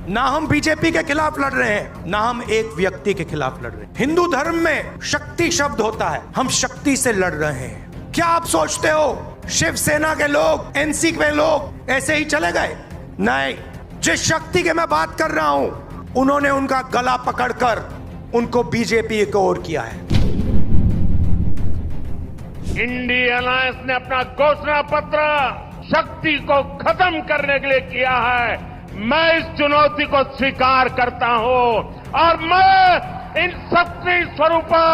ना हम बीजेपी के खिलाफ लड़ रहे हैं, ना हम एक व्यक्ति के खिलाफ लड़ रहे हैं। हिंदू धर्म में शक्ति शब्द होता है, हम शक्ति से लड़ रहे हैं। क्या आप सोचते हो शिवसेना के लोग, एनसी के लोग ऐसे ही चले गए? नहीं, जिस शक्ति के मैं बात कर रहा हूं, उन्होंने उनका गला पकड़कर उनको बीजेपी की ओर किया है। इंडिया अलायंस ने अपना घोषणा पत्र शक्ति को खत्म करने के लिए किया है। मैं इस चुनौती को स्वीकार करता हूं और मैं इन शक्ति स्वरूपा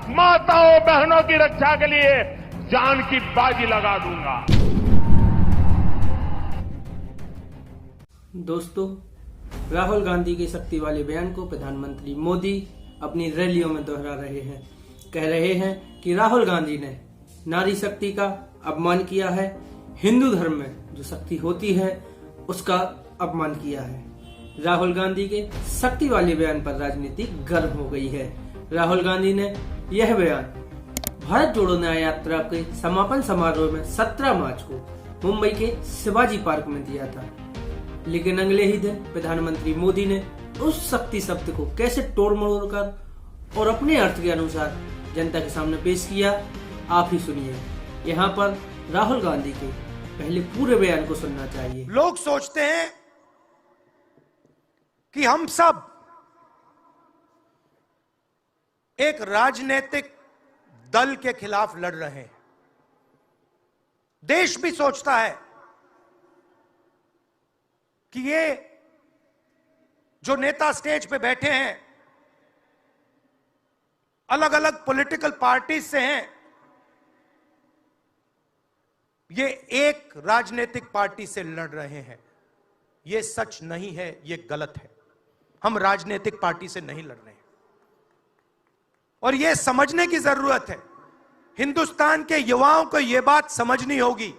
माताओं बहनों की रक्षा के लिए जान की बाजी लगा दूंगा। दोस्तों, राहुल गांधी के शक्ति वाले बयान को प्रधानमंत्री मोदी अपनी रैलियों में दोहरा रहे हैं। कह रहे हैं कि राहुल गांधी ने नारी शक्ति का अपमान किया है, हिंदू धर्म में जो शक्ति होती है उसका अपमान किया है। राहुल गांधी के शक्ति वाले बयान पर राजनीति गर्म हो गई है। राहुल गांधी ने यह बयान भारत जोड़ो न्याय यात्रा के समापन समारोह में 17 मार्च को मुंबई के शिवाजी पार्क में दिया था, लेकिन अगले ही दिन प्रधानमंत्री मोदी ने उस शक्ति शब्द को कैसे तोड़ मरोड़ कर और अपने अर्थ के अनुसार जनता के सामने पेश किया, आप ही सुनिए। यहाँ पर राहुल गांधी के पहले पूरे बयान को सुनना चाहिए। लोग सोचते हैं कि हम सब एक राजनीतिक दल के खिलाफ लड़ रहे हैं। देश भी सोचता है कि ये जो नेता स्टेज पे बैठे हैं अलग अलग पॉलिटिकल पार्टी से हैं, ये एक राजनीतिक पार्टी से लड़ रहे हैं। ये सच नहीं है, ये गलत है। हम राजनीतिक पार्टी से नहीं लड़ रहे हैं और ये समझने की जरूरत है। हिंदुस्तान के युवाओं को यह बात समझनी होगी।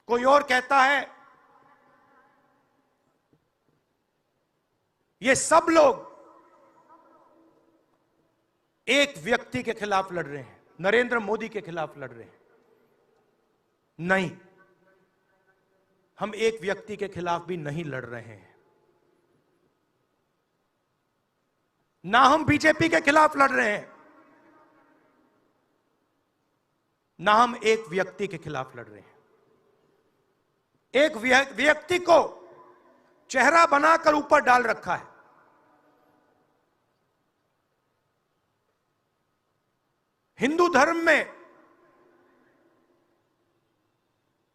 कोई और कहता है ये सब लोग एक व्यक्ति के खिलाफ लड़ रहे हैं, नरेंद्र मोदी के खिलाफ लड़ रहे हैं। नहीं, हम एक व्यक्ति के खिलाफ भी नहीं लड़ रहे हैं, ना हम बीजेपी के खिलाफ लड़ रहे हैं, ना हम एक व्यक्ति के खिलाफ लड़ रहे हैं। एक व्यक्ति को चेहरा बनाकर ऊपर डाल रखा है। हिंदू धर्म में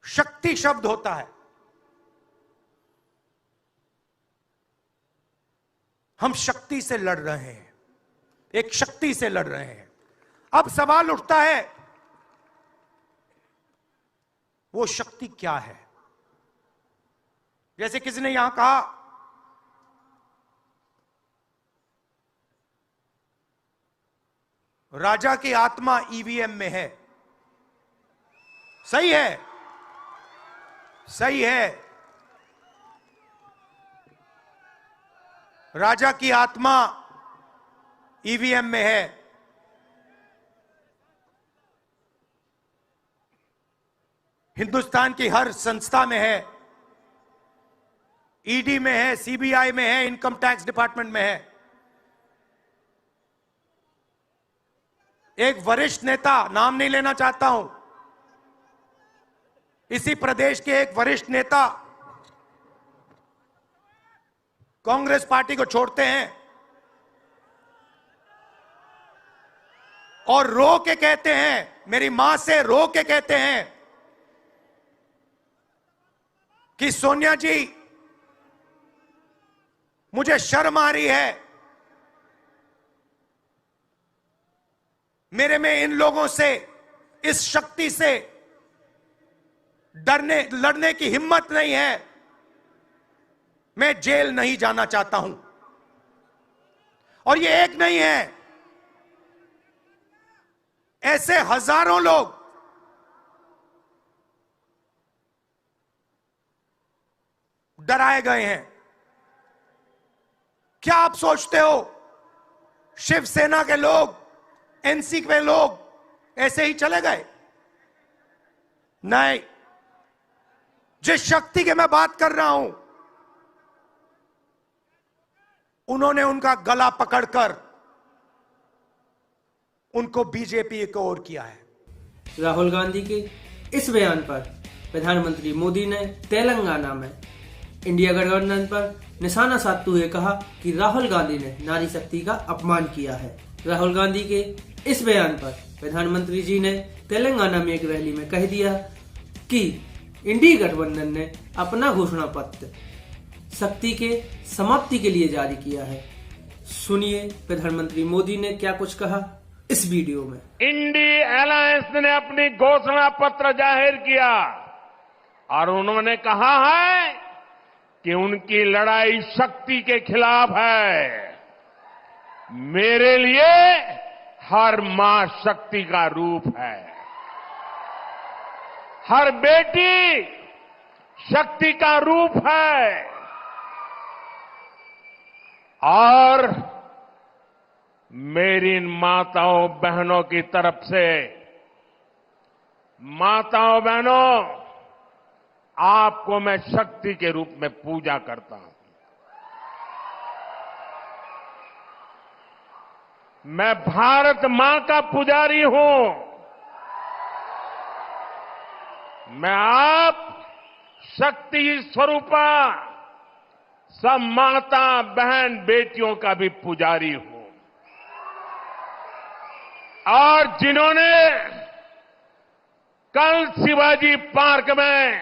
शक्ति शब्द होता है, हम शक्ति से लड़ रहे हैं, एक शक्ति से लड़ रहे हैं। अब सवाल उठता है वो शक्ति क्या है? जैसे किसी ने यहां कहा राजा की आत्मा ईवीएम में है। सही है, सही है। राजा की आत्मा ईवीएम में है। हिंदुस्तान की हर संस्था में है, ईडी में है, सीबीआई में है, इनकम टैक्स डिपार्टमेंट में है। एक वरिष्ठ नेता, नाम नहीं लेना चाहता हूं, इसी प्रदेश के एक वरिष्ठ नेता कांग्रेस पार्टी को छोड़ते हैं और रो के कहते हैं, मेरी मां से रो के कहते हैं कि सोनिया जी मुझे शर्म आ रही है, मेरे में इन लोगों से, इस शक्ति से लड़ने की हिम्मत नहीं है, मैं जेल नहीं जाना चाहता हूं। और ये एक नहीं है, ऐसे हजारों लोग डराए गए हैं। क्या आप सोचते हो शिवसेना के लोग, एनसी के लोग ऐसे ही चले गए? नहीं, जिस शक्ति के मैं बात कर रहा हूं, उन्होंने उनका गला पकड़कर उनको बीजेपी की ओर किया है। राहुल गांधी के इस बयान पर प्रधानमंत्री मोदी ने तेलंगाना में इंडिया गठबंधन पर निशाना साधते हुए कहा कि राहुल गांधी ने नारी शक्ति का अपमान किया है। राहुल गांधी के इस बयान पर प्रधानमंत्री जी ने तेलंगाना में एक रैली में कह दिया कि इंडिया गठबंधन ने अपना घोषणा पत्र शक्ति के समाप्ति के लिए जारी किया है। सुनिए प्रधानमंत्री मोदी ने क्या कुछ कहा इस वीडियो में। इंडिया अलायंस ने अपनी घोषणा पत्र जाहिर किया और उन्होंने कहा है कि उनकी लड़ाई शक्ति के खिलाफ है। मेरे लिए हर मां शक्ति का रूप है, हर बेटी शक्ति का रूप है और मेरी इन माताओं बहनों की तरफ से, माताओं बहनों, आपको मैं शक्ति के रूप में पूजा करता हूं। मैं भारत मां का पुजारी हूं। मैं आप शक्ति स्वरूपा सब माता बहन बेटियों का भी पुजारी हूं। और जिन्होंने कल शिवाजी पार्क में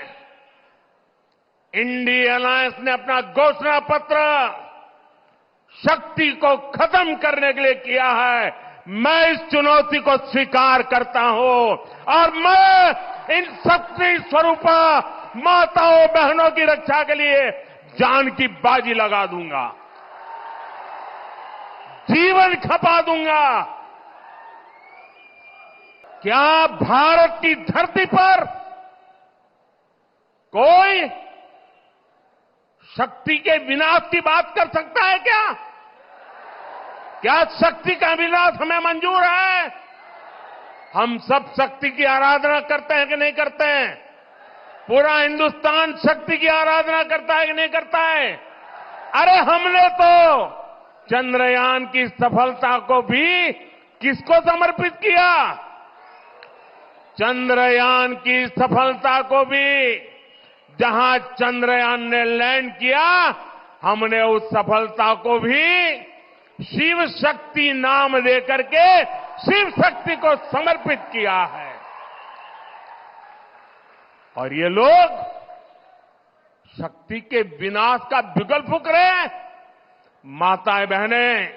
इंडिया अलायंस ने अपना घोषणा पत्र शक्ति को खत्म करने के लिए किया है, मैं इस चुनौती को स्वीकार करता हूं और मैं इन शक्ति स्वरूपा माताओं बहनों की रक्षा के लिए जान की बाजी लगा दूंगा, जीवन खपा दूंगा। क्या भारत की धरती पर कोई शक्ति के विनाश की बात कर सकता है क्या? क्या शक्ति का विनाश हमें मंजूर है? हम सब शक्ति की आराधना करते हैं कि नहीं करते हैं? पूरा हिंदुस्तान शक्ति की आराधना करता है कि नहीं करता है? अरे हमने तो चंद्रयान की सफलता को भी किसको समर्पित किया? चंद्रयान की सफलता को भी, जहां चंद्रयान ने लैंड किया, हमने उस सफलता को भी शिव शक्ति नाम देकर के शिव शक्ति को समर्पित किया है। और ये लोग शक्ति के विनाश का बिगुल फूंक रहे हैं। माताएं बहनें,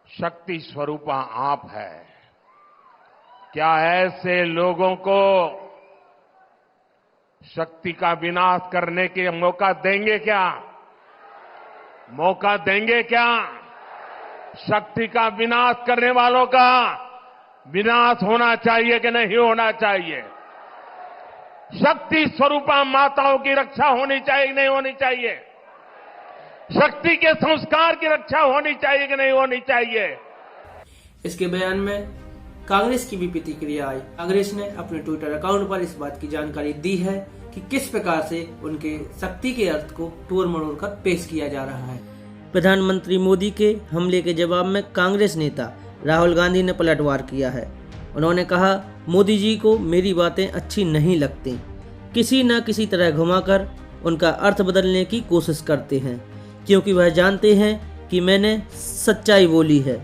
शक्ति स्वरूपा आप है। क्या ऐसे लोगों को शक्ति का विनाश करने के मौका देंगे क्या? मौका देंगे क्या? शक्ति का विनाश करने वालों का विनाश होना चाहिए कि नहीं होना चाहिए? शक्ति स्वरूपा माताओं की रक्षा होनी चाहिए कि नहीं होनी चाहिए? शक्ति के संस्कार की रक्षा होनी चाहिए कि नहीं होनी चाहिए? इसके बयान में कांग्रेस की भी प्रतिक्रिया आई। कांग्रेस ने अपने ट्विटर अकाउंट पर इस बात की जानकारी दी है कि किस प्रकार से उनके शक्ति के अर्थ को तोड़ मरोड़ कर पेश किया जा रहा है। प्रधानमंत्री मोदी के हमले के जवाब में कांग्रेस नेता राहुल गांधी ने पलटवार किया है। उन्होंने कहा, मोदी जी को मेरी बातें अच्छी नहीं लगती, किसी न किसी तरह घुमाकर उनका अर्थ बदलने की कोशिश करते हैं, क्योंकि वह जानते हैं कि मैंने सच्चाई बोली है।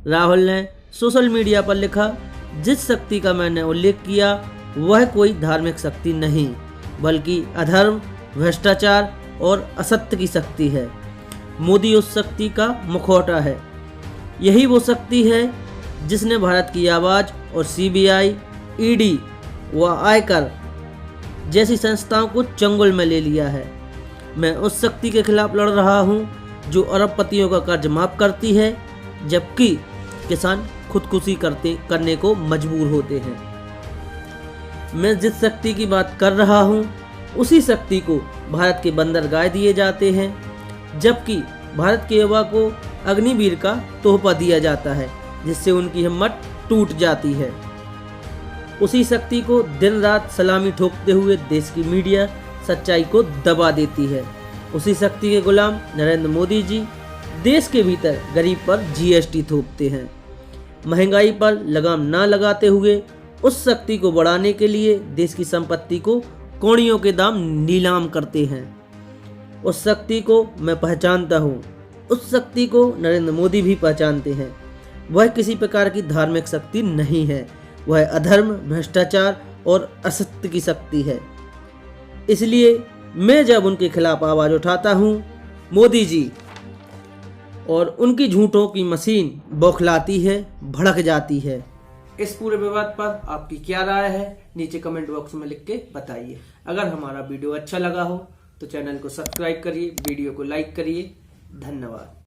राहुल ने सोशल मीडिया पर लिखा, जिस शक्ति का मैंने उल्लेख किया वह कोई धार्मिक शक्ति नहीं, बल्कि अधर्म, भ्रष्टाचार और असत्य की शक्ति है। मोदी उस शक्ति का मुखौटा है। यही वो शक्ति है जिसने भारत की आवाज़ और सीबीआई, ईडी व आयकर जैसी संस्थाओं को चंगुल में ले लिया है। मैं उस शक्ति के खिलाफ लड़ रहा हूं जो अरबपतियों का कर्ज माफ करती है, जबकि किसान खुदकुशी करने को मजबूर होते हैं। मैं जिस शक्ति की बात कर रहा हूं, उसी शक्ति को भारत के बंदरगाह दिए जाते हैं, जबकि भारत के युवा को अग्निवीर का तोहफा दिया जाता है, जिससे उनकी हिम्मत टूट जाती है। उसी शक्ति को दिन रात सलामी ठोकते हुए देश की मीडिया सच्चाई को दबा देती है। उसी शक्ति के गुलाम नरेंद्र मोदी जी देश के भीतर गरीब पर जीएसटी थोपते हैं। महंगाई पर लगाम ना लगाते हुए उस शक्ति को बढ़ाने के लिए देश की संपत्ति को कौड़ियों के दाम नीलाम करते हैं। उस शक्ति को मैं पहचानता हूँ, उस शक्ति को नरेंद्र मोदी भी पहचानते हैं। वह किसी प्रकार की धार्मिक शक्ति नहीं है, वह अधर्म, भ्रष्टाचार और असत्य की शक्ति है। इसलिए मैं जब उनके खिलाफ आवाज उठाता हूँ, मोदी जी और उनकी झूठों की मशीन बौखलाती है, भड़क जाती है। इस पूरे विवाद पर आपकी क्या राय है, नीचे कमेंट बॉक्स में लिख के बताइए। अगर हमारा वीडियो अच्छा लगा हो तो चैनल को सब्सक्राइब करिए, वीडियो को लाइक करिए। धन्यवाद।